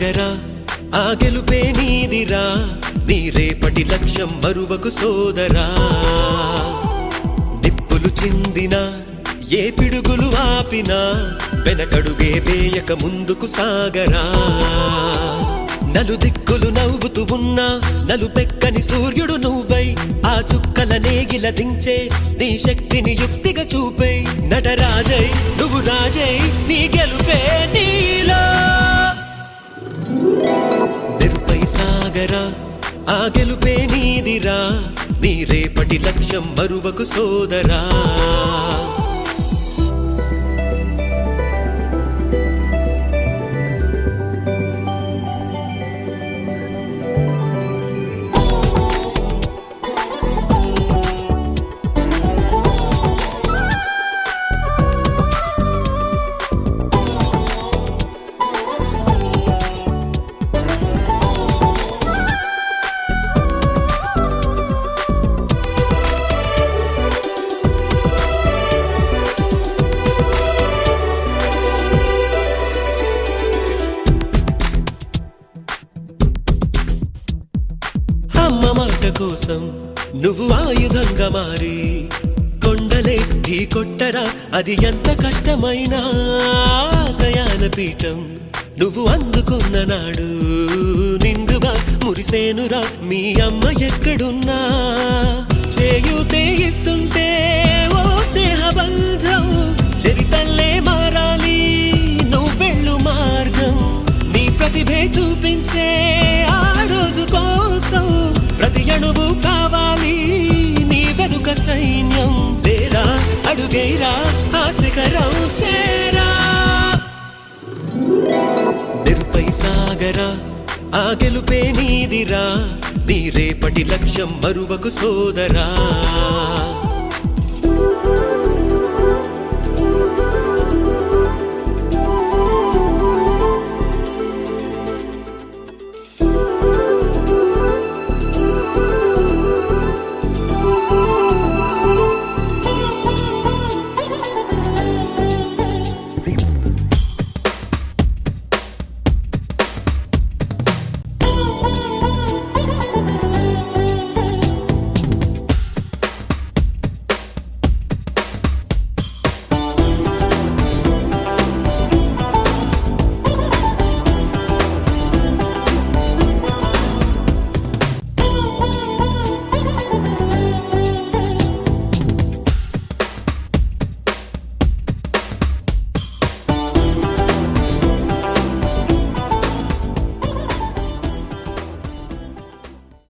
సాగరా ఆ గెలుపే నీదిరా నీ రేపటి లక్ష్యం మరువకు సోదరా నిప్పులు చిందినా ఏ పిడుగులు ఆపినా వెనకడుగే వేయక ముందుకు సాగరా నలుదిక్కులు నవ్వుతూ ఉన్నా నలుపెక్కని సూర్యుడు నువ్వై ఆ చుక్కల నేగిల దించే నీ శక్తిని యుక్తిగా చూపే నటరాజై నువ్వు రాజై నీ గెలుపే నీలో నిరుపై సాగరా ఆ గెలుపే నీదిరా నీ రేపటి లక్ష్యం మరువకు సోదరా అమ్మ మాట కోసం నువ్వు ఆయుధంగా మారి కొండలే ఢీ కొట్టరా అది ఎంత కష్టమైనా ఆశయాల పీఠం నువ్వు అందుకున్న నాడు నిండుగా మురిసేనురా మీ అమ్మ ఎక్కడున్నా చేయూతే ఇస్తుంటే ఓ స్నేహ బంధం చరితల్లే మారాలి నువ్వెళ్ళు మార్గం నీ ప్రతిభే చూపించే ఆ రోజు కోసం ప్రతి అణువు కావాలి నీ వెనుక సైన్యం లేరా అడుగేరా ఆ శిఖరం చేరా నిరుపై సాగరా ఆ గెలుపే నీదిరా నీ రేపటి లక్ష్యం మరువకు సోదరా